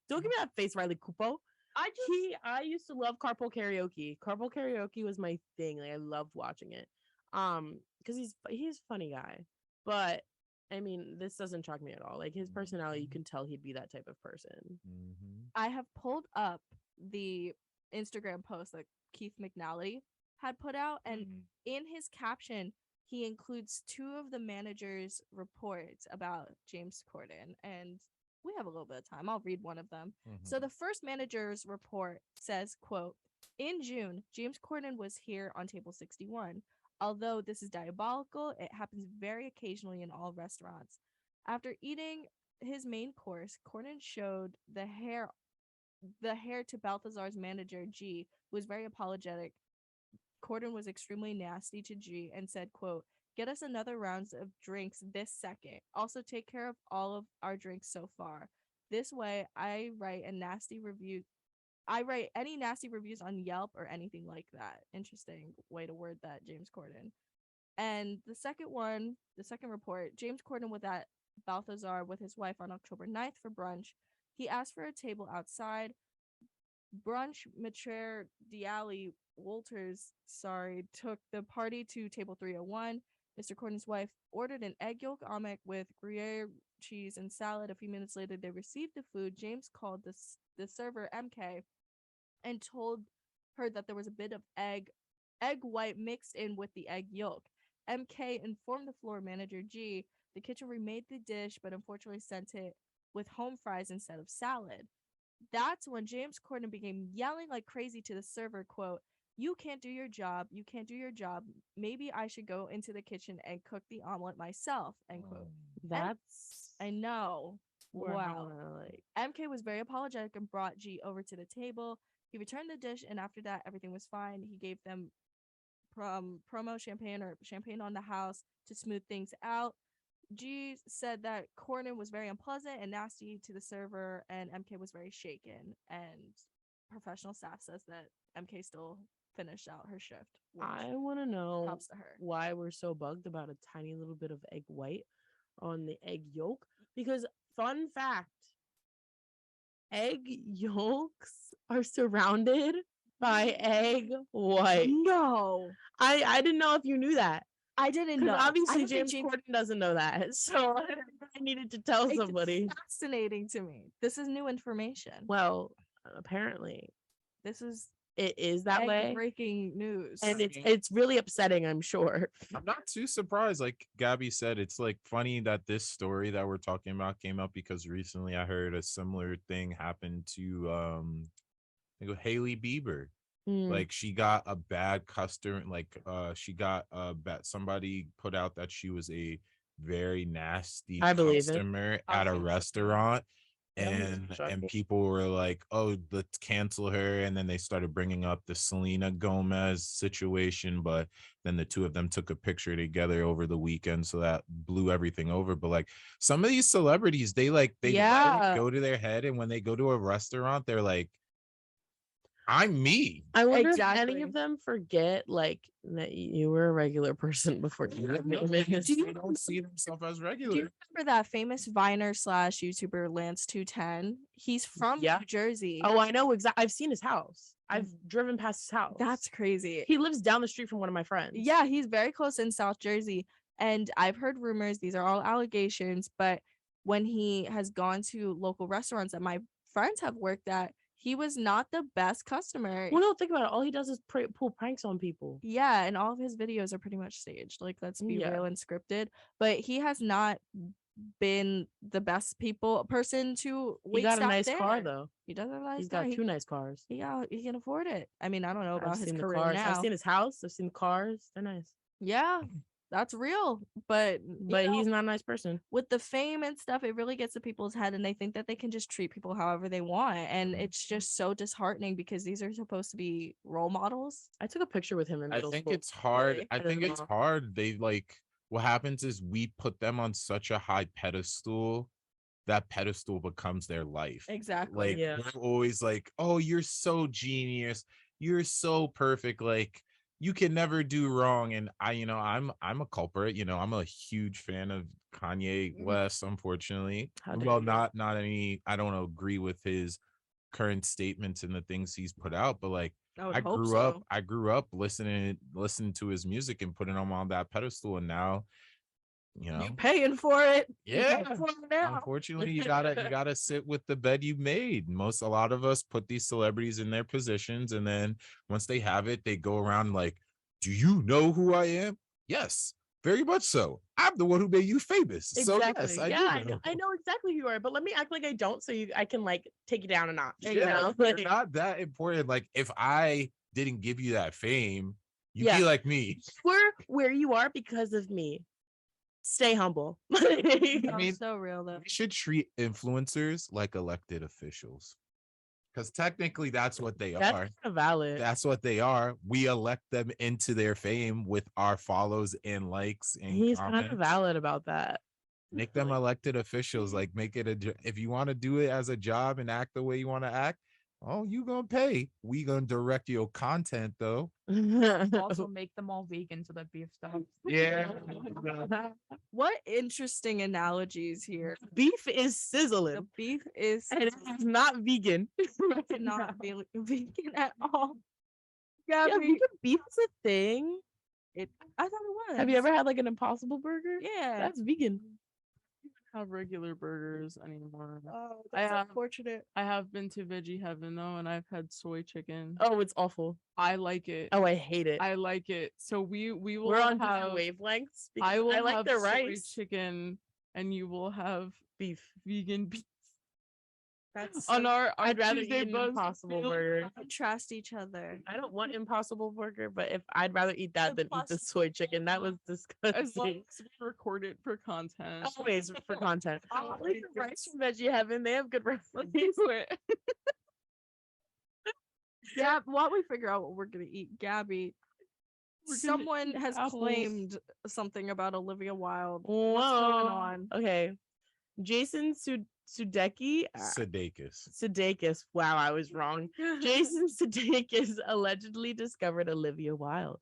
Speaker 2: don't give me that face, Riley Cooper. I used to love carpool karaoke. Carpool karaoke was my thing. Like I loved watching it. Because he's a funny guy. But I mean, this doesn't shock me at all. Like his personality, you can tell he'd be that type of person.
Speaker 1: I have pulled up the Instagram post that Keith McNally had put out, and in his caption, he includes two of the managers' reports about James Corden. And we have a little bit of time. I'll read one of them. So the first manager's report says, quote, in June, James Corden was here on table 61. Although this is diabolical, it happens very occasionally in all restaurants. After eating his main course, Corden showed the hair to Balthazar's manager, G, who was very apologetic. Corden was extremely nasty to G and said, quote, get us another round of drinks this second. Also take care of all of our drinks so far. This way, I write any nasty reviews on Yelp or anything like that. Interesting way to word that, James Corden. And the second report, James Corden was at Balthazar with his wife on October 9th for brunch. He asked for a table outside. Brunch Mature Diali Walters, took the party to table 301. Mr. Corden's wife ordered an egg yolk omelet with Gruyere cheese and salad. A few minutes later, they received the food. James called the server MK and told her that there was a bit of egg white mixed in with the egg yolk. MK informed the floor manager G. The kitchen remade the dish, but unfortunately sent it with home fries instead of salad. That's when James Corden began yelling like crazy to the server, quote, you can't do your job. You can't do your job. Maybe I should go into the kitchen and cook the omelet myself, end quote.
Speaker 2: That's
Speaker 1: I know. Wow.
Speaker 2: Like,
Speaker 1: MK was very apologetic and brought G over to the table. He returned the dish, and after that, everything was fine. He gave them promo champagne or champagne on the house to smooth things out. G said that Corden was very unpleasant and nasty to the server, and MK was very shaken. And professional staff says that MK still finished out her shift.
Speaker 2: I want to know
Speaker 1: Props to her.
Speaker 2: why we're so bugged about a tiny little bit of egg white on the egg yolk. Because fun fact, egg yolks are surrounded by egg white.
Speaker 1: No,
Speaker 2: I didn't know if you knew that.
Speaker 1: I didn't know.
Speaker 2: Obviously,
Speaker 1: I
Speaker 2: James Corden doesn't know that, so I needed to tell somebody.
Speaker 1: It's fascinating to me. This is new information.
Speaker 2: Well, apparently,
Speaker 1: This is
Speaker 2: it is that way.
Speaker 1: breaking news,
Speaker 2: And it's really upsetting, I'm sure.
Speaker 3: I'm not too surprised. Like Gabi said, it's like funny that this story that we're talking about came up because recently I heard a similar thing happen to I think Hailey Bieber. Like she got a bad customer, like she got a bad, somebody put out that she was a very nasty customer at a restaurant. And people were like, oh, let's cancel her. And then they started bringing up the Selena Gomez situation, but then the two of them took a picture together over the weekend, so that blew everything over. But like some of these celebrities, they let it go to their head, and when they go to a restaurant, they're like, I'm me.
Speaker 2: I wonder if any of them forget like that you were a regular person before you
Speaker 3: They don't see themselves as regular.
Speaker 1: Do you remember that famous Viner / YouTuber Lance 210? He's from New Jersey.
Speaker 2: Oh, I know exactly. I've seen his house. I've driven past his house.
Speaker 1: That's crazy.
Speaker 2: He lives down the street from one of my friends.
Speaker 1: Yeah, he's very close in South Jersey. And I've heard rumors, these are all allegations, but when he has gone to local restaurants that my friends have worked at, he was not the best customer.
Speaker 2: Well, no, think about it. All he does is pull pranks on people.
Speaker 1: Yeah, and all of his videos are pretty much staged. Like, let's be real and scripted. But he has not been the best person to wait.
Speaker 2: He got a nice car though.
Speaker 1: He does have a nice
Speaker 2: He's
Speaker 1: car.
Speaker 2: got two nice cars.
Speaker 1: He can afford it. I mean, I don't know about his career
Speaker 2: cars.
Speaker 1: now.
Speaker 2: I've seen his house. I've seen the cars. They're nice.
Speaker 1: Yeah. That's real. But
Speaker 2: But he's not a nice person.
Speaker 1: with the fame and stuff, it really gets to people's head and they think that they can just treat people however they want. And it's just so disheartening because these are supposed to be role models.
Speaker 2: I took a picture with him in
Speaker 3: I
Speaker 2: middle
Speaker 3: think
Speaker 2: school.
Speaker 3: it's hard.
Speaker 2: Really?
Speaker 3: I think
Speaker 2: don't
Speaker 3: it's
Speaker 2: know.
Speaker 3: hard. They like what happens is we put them on such a high pedestal that pedestal becomes their life.
Speaker 1: Exactly.
Speaker 3: Like
Speaker 2: Yeah.
Speaker 3: we're always like, oh, you're so genius, you're so perfect, like you can never do wrong. And I'm a culprit. I'm a huge fan of Kanye West, unfortunately.
Speaker 2: How dare
Speaker 3: Well,
Speaker 2: you.
Speaker 3: not any, I don't agree with his current statements and the things he's put out, but like
Speaker 1: I would
Speaker 3: I
Speaker 1: hope
Speaker 3: grew up
Speaker 1: so.
Speaker 3: I grew up listening to his music and putting him on that pedestal, and now
Speaker 1: You paying for it. You
Speaker 3: yeah,
Speaker 1: paying for it now.
Speaker 3: unfortunately you gotta sit with the bed you made. A lot of us put these celebrities in their positions, and then once they have it, they go around like, do you know who I am? Yes, very much so. I'm the one who made you famous. So yes, I do know.
Speaker 2: I know exactly who you are, but let me act like I don't, so I can like take you down a notch.
Speaker 3: Yeah,
Speaker 2: You know?
Speaker 3: you're not that important. Like if I didn't give you that fame, you'd
Speaker 2: Yeah.
Speaker 3: be like me.
Speaker 2: We're where you are because of me. Stay humble.
Speaker 3: I
Speaker 1: Oh,
Speaker 3: mean,
Speaker 1: so real though.
Speaker 3: we should treat influencers like elected officials, because technically that's what they
Speaker 2: That's
Speaker 3: are.
Speaker 2: kind of valid.
Speaker 3: That's what they are. We elect them into their fame with our follows and likes and
Speaker 2: He's kind of
Speaker 3: comments.
Speaker 2: valid about that.
Speaker 3: Make them elected officials. Like make it if you want to do it as a job and act the way you want to act, oh, you gonna pay. We gonna direct your content though.
Speaker 4: Also make them all vegan so that beef stops.
Speaker 3: Yeah.
Speaker 1: What interesting analogies here.
Speaker 2: Beef is
Speaker 1: The
Speaker 2: sizzling,
Speaker 1: beef is
Speaker 2: and it's not vegan.
Speaker 1: not vegan at all.
Speaker 2: Yeah,
Speaker 1: Gabi,
Speaker 2: vegan beef is a thing.
Speaker 1: I thought it was.
Speaker 2: Have you ever had like an Impossible Burger?
Speaker 1: Yeah.
Speaker 2: That's vegan.
Speaker 5: Have regular burgers anymore.
Speaker 1: Oh,
Speaker 5: that's
Speaker 1: unfortunate.
Speaker 5: I have been to veggie heaven though, and I've had soy chicken.
Speaker 2: Oh, it's awful.
Speaker 5: I like it.
Speaker 2: Oh, I hate it.
Speaker 5: I like it. So we will
Speaker 2: We're on
Speaker 5: have
Speaker 2: different wavelengths.
Speaker 5: I will
Speaker 2: like
Speaker 5: have
Speaker 2: the
Speaker 5: soy
Speaker 2: rice.
Speaker 5: chicken, and you will have
Speaker 2: Beef.
Speaker 5: vegan beef.
Speaker 1: That's
Speaker 5: On our
Speaker 2: I'd rather
Speaker 5: Tuesday
Speaker 2: eat an
Speaker 5: buzz,
Speaker 2: Impossible
Speaker 5: we'll-
Speaker 2: Burger.
Speaker 1: contrast each other.
Speaker 2: I don't want Impossible Burger, but if I'd rather eat that than eat the
Speaker 1: Impossible.
Speaker 2: soy chicken, that was
Speaker 5: As long
Speaker 2: disgusting.
Speaker 5: as we record it for content.
Speaker 2: Always for content.
Speaker 1: Oh,
Speaker 2: At least the rice from Veggie Heaven, they have good rice.
Speaker 5: Let's do it.
Speaker 1: Yeah, while we figure out what we're gonna eat, Gabi,
Speaker 5: We're gonna
Speaker 1: someone
Speaker 5: eat
Speaker 1: has
Speaker 5: apples.
Speaker 1: claimed something about Olivia Wilde.
Speaker 2: Whoa.
Speaker 1: What's going on?
Speaker 2: Okay. Jason Sudeikis. Sudeikis. Wow, I was wrong. Jason Sudeikis allegedly discovered Olivia Wilde.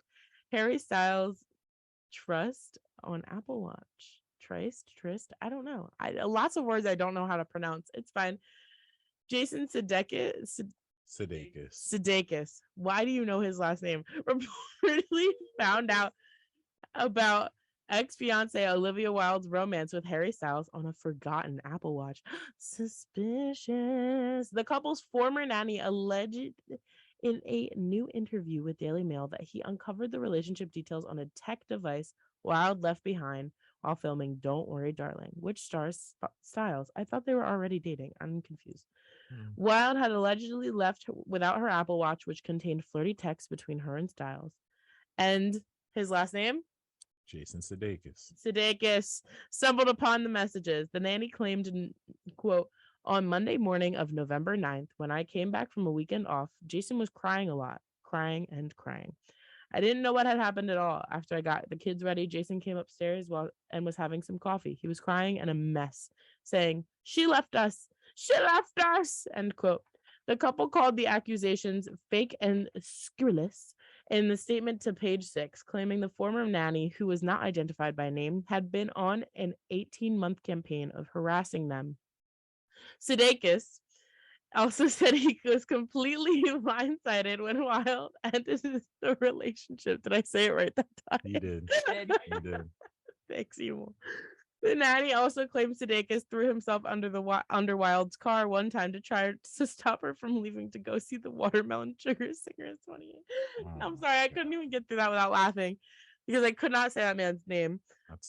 Speaker 2: Harry Styles trust on Apple Watch. Trist. I don't know. Lots of words I don't know how to pronounce. It's fine. Jason Sudeikis. Why do you know his last name? Reportedly found out about ex-fiance Olivia Wilde's romance with Harry Styles on a forgotten Apple Watch. Suspicious. The couple's former nanny alleged in a new interview with Daily Mail that he uncovered the relationship details on a tech device Wilde left behind while filming Don't Worry, Darling, which stars Styles. I thought they were already dating. I'm confused. Wilde had allegedly left without her Apple Watch, which contained flirty texts between her and Styles. And his last name?
Speaker 3: Jason Sudeikis.
Speaker 2: Sudeikis stumbled upon the messages. The nanny claimed, quote, on Monday morning of November 9th, when I came back from a weekend off, Jason was crying a lot, crying and crying. I didn't know what had happened at all. After I got the kids ready, Jason came upstairs and was having some coffee. He was crying and a mess, saying, she left us, end quote. The couple called the accusations fake and scurrilous in the statement to Page 6, claiming the former nanny, who was not identified by name, had been on an 18-month campaign of harassing them. Sudeikis also said he was completely blindsided when Wilde ended the relationship. Did I say it right that time?
Speaker 3: He did. He did.
Speaker 2: Thanks, Emo. The nanny also claimed Sudeikis threw himself under Wilde's car one time to try to stop her from leaving to go see the Watermelon Sugar Singer in 28. I'm sorry, I couldn't even get through that without laughing because I could not say that man's name.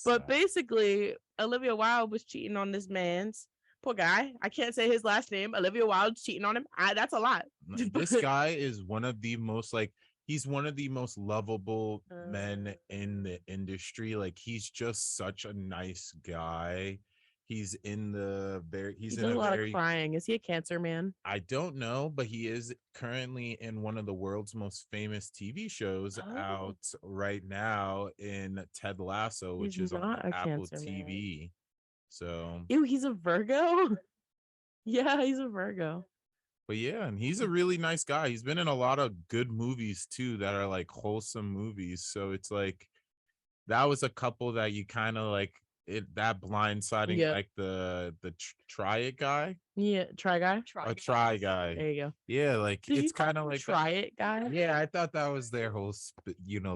Speaker 2: But basically, Olivia Wilde was cheating on this man's poor guy. I can't say his last name. Olivia Wilde's cheating on him. That's a lot.
Speaker 3: This guy is one of the most like he's one of the most lovable men
Speaker 2: Uh.
Speaker 3: in the industry. Like he's just such a nice guy. He's in
Speaker 2: He
Speaker 3: in
Speaker 2: does
Speaker 3: a
Speaker 2: a lot of
Speaker 3: very
Speaker 2: crying. Is he a Cancer man?
Speaker 3: I don't know, but he is currently in one of the world's most famous TV shows
Speaker 2: Oh.
Speaker 3: out right now in Ted Lasso, which
Speaker 2: He's
Speaker 3: is on
Speaker 2: not a
Speaker 3: Apple
Speaker 2: Cancer man.
Speaker 3: TV. So,
Speaker 2: Ew, he's a Virgo? Yeah, he's a Virgo.
Speaker 3: but yeah, and he's a really nice guy. He's been in a lot of good movies too that are like wholesome movies. So it's like that was a couple that you kind of like that blindsiding
Speaker 2: Yeah.
Speaker 3: like the try it guy.
Speaker 2: Yeah, Try Guy.
Speaker 3: Try guy.
Speaker 2: There you go.
Speaker 3: Yeah, like
Speaker 2: Did you
Speaker 3: it's
Speaker 2: call
Speaker 3: kind of
Speaker 2: him
Speaker 3: like
Speaker 2: Try It Guy?
Speaker 3: yeah, I thought that was their whole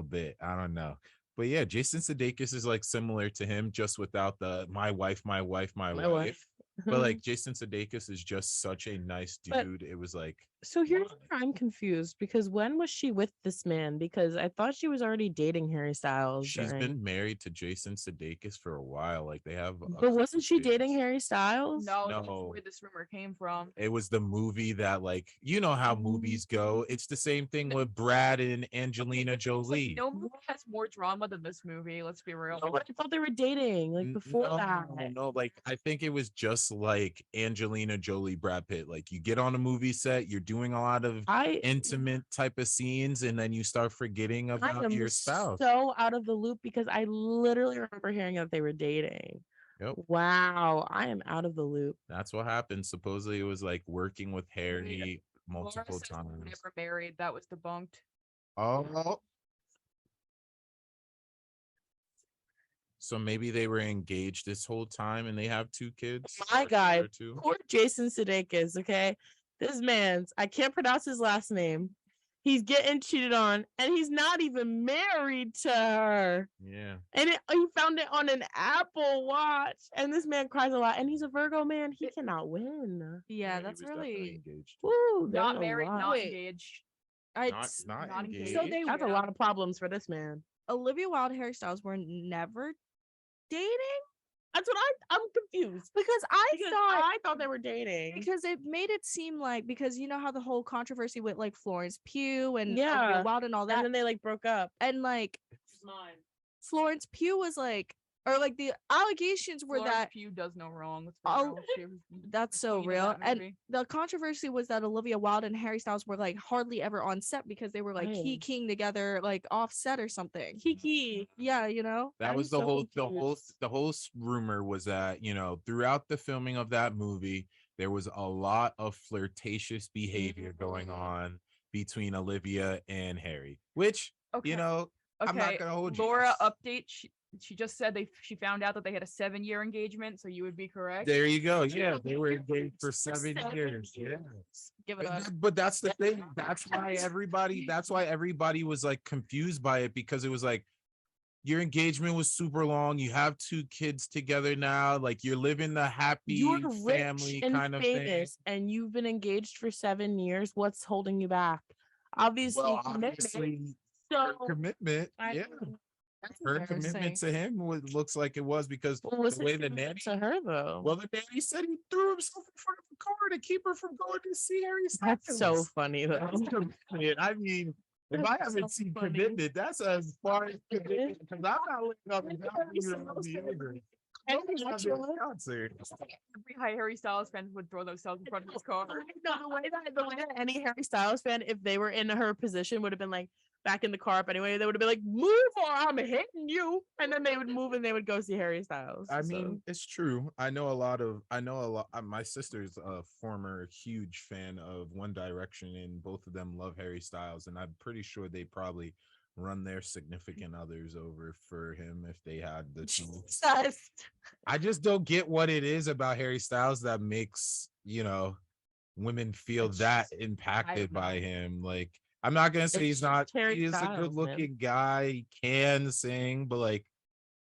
Speaker 3: bit. I don't know. But yeah, Jason Sudeikis is like similar to him, just without the my wife, my wife, my wife. But like Jason Sudeikis is just such a nice
Speaker 2: But-
Speaker 3: dude. It was like
Speaker 2: So here's where I'm confused because when was she with this man? Because I thought she was already dating Harry Styles.
Speaker 3: she's been married to Jason Sudeikis for a while. Like they have
Speaker 2: But wasn't she dating Harry Styles?
Speaker 4: No, that's
Speaker 3: No.
Speaker 4: where this rumor came from.
Speaker 3: it was the movie that like you know how movies go. It's the same thing with Brad and Angelina Jolie.
Speaker 4: No movie has more drama than this movie. Let's be real.
Speaker 2: No, I thought they were dating like before that.
Speaker 3: No, like I think it was just like Angelina Jolie, Brad Pitt. Like you get on a movie set, you're doing a lot of
Speaker 2: I
Speaker 3: intimate type of scenes, and then you start forgetting
Speaker 2: I
Speaker 3: about
Speaker 2: am
Speaker 3: your spouse.
Speaker 2: so out of the loop because I literally remember hearing that they were dating.
Speaker 3: Yep.
Speaker 2: Wow, I am out of the loop.
Speaker 3: That's what happened. Supposedly it was like working with Harry
Speaker 4: Laura
Speaker 3: multiple
Speaker 4: says they were
Speaker 3: times.
Speaker 4: never married. That was debunked.
Speaker 3: Oh. So maybe they were engaged this whole time and they have 2 kids.
Speaker 2: My
Speaker 3: or
Speaker 2: guy,
Speaker 3: or 2.
Speaker 2: poor Jason Sudeikis, okay? This man's, I can't pronounce his last name. He's getting cheated on and he's not even married to her.
Speaker 3: Yeah.
Speaker 2: And he found it on an Apple Watch. And this man cries a lot. And he's a Virgo man. He cannot win.
Speaker 1: Yeah,
Speaker 3: he
Speaker 1: that's
Speaker 3: was definitely
Speaker 1: really.
Speaker 3: engaged.
Speaker 2: Woo,
Speaker 4: Not
Speaker 2: there's a
Speaker 4: married,
Speaker 2: lot.
Speaker 4: not
Speaker 1: Wait.
Speaker 4: engaged.
Speaker 3: Not
Speaker 4: not
Speaker 3: engaged.
Speaker 1: So they-
Speaker 2: That's a lot of problems for this man.
Speaker 1: Olivia Wilde, Harry Styles were never dating
Speaker 2: That's what I'm confused.
Speaker 1: because
Speaker 2: I thought they were dating.
Speaker 1: because it made it seem like because you know how the whole controversy with like Florence Pugh and
Speaker 2: Yeah.
Speaker 1: Olivia Wilde and all that
Speaker 2: And then they like broke up.
Speaker 1: and like Florence Pugh was like or like the allegations were
Speaker 4: Florence
Speaker 1: that
Speaker 4: Pugh does no wrong. Let's be
Speaker 1: Oh,
Speaker 4: real. She was
Speaker 1: that's
Speaker 4: the
Speaker 1: so
Speaker 4: queen of
Speaker 1: real
Speaker 4: that
Speaker 1: and
Speaker 4: movie.
Speaker 1: the controversy was that Olivia Wilde and Harry Styles were like hardly ever on set because they were like
Speaker 2: Right.
Speaker 1: keying together like off set or something.
Speaker 2: Kiki.
Speaker 1: Yeah, you know.
Speaker 3: That
Speaker 2: I'm
Speaker 3: was the
Speaker 2: so
Speaker 3: whole
Speaker 2: confused.
Speaker 3: rumor was that, you know, throughout the filming of that movie, there was a lot of flirtatious behavior going on between Olivia and Harry, which,
Speaker 4: Okay.
Speaker 3: you know, I'm not gonna hold you.
Speaker 4: Laura update. She just said she found out that they had a 7-year engagement, so you would be correct.
Speaker 3: There you go. Yeah, they were engaged for 7 years. Yeah.
Speaker 1: Give it up.
Speaker 3: But that's the thing. That's why everybody was like confused by it because it was like your engagement was super long. You have 2 kids together now. Like you're living the happy
Speaker 2: You're rich
Speaker 3: family
Speaker 2: and
Speaker 3: kind of thing.
Speaker 2: famous, and you've been engaged for 7 years. What's holding you back? Obviously,
Speaker 3: Well,
Speaker 2: commitment.
Speaker 3: obviously,
Speaker 2: So,
Speaker 3: her commitment.
Speaker 2: I
Speaker 3: Yeah.
Speaker 2: mean, that's
Speaker 3: Her commitment to him looks like it was because
Speaker 2: Well, what's
Speaker 3: the
Speaker 2: his
Speaker 3: way the
Speaker 2: commitment
Speaker 3: nanny
Speaker 2: to her though?
Speaker 3: well, the nanny said he threw himself in front of the car to keep her from going to see Harry Styles.
Speaker 2: That's so funny though.
Speaker 3: That's commitment. I mean, if I
Speaker 2: That's
Speaker 3: haven't
Speaker 2: so
Speaker 3: seen
Speaker 2: funny.
Speaker 3: commitment, that's as far as commitment because I'm not looking up and down either.
Speaker 2: And
Speaker 3: Nobody's
Speaker 2: that's
Speaker 3: having
Speaker 2: what-
Speaker 3: a concert.
Speaker 4: Every high Harry Styles fan would throw themselves in front of his car.
Speaker 2: No, the way that any Harry Styles fan, if they were in her position, would have been like back in the car up anyway. They would have been like, "Move or I'm hitting you," and then they would move and they would go see Harry Styles.
Speaker 3: I
Speaker 2: So,
Speaker 3: mean, it's true. I know a lot. My sister's a former huge fan of One Direction, and both of them love Harry Styles. And I'm pretty sure they probably run their significant others over for him if they had the chance.
Speaker 1: Jesus.
Speaker 3: I just don't get what it is about Harry Styles that makes, women feel
Speaker 2: It's
Speaker 3: that
Speaker 2: just-
Speaker 3: impacted
Speaker 4: know.
Speaker 3: by him. Like, I'm not gonna say
Speaker 2: It's
Speaker 3: he's not.
Speaker 2: just Harry
Speaker 3: He is a
Speaker 2: Styles,
Speaker 3: good looking
Speaker 2: man.
Speaker 3: guy. He can sing, but like,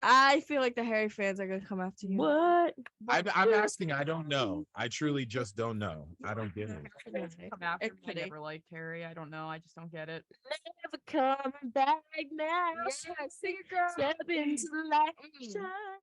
Speaker 1: I feel like the Harry fans are gonna come after you.
Speaker 2: what?
Speaker 3: I'm asking. I don't know. I truly just don't know. I don't get it.
Speaker 4: Come after me. I
Speaker 1: kidding.
Speaker 4: never liked Harry. I don't know. I just don't get it.
Speaker 2: Never coming back now.
Speaker 1: Yeah, sing it, girl.
Speaker 2: Step into the light.
Speaker 1: Mm.
Speaker 2: Shine.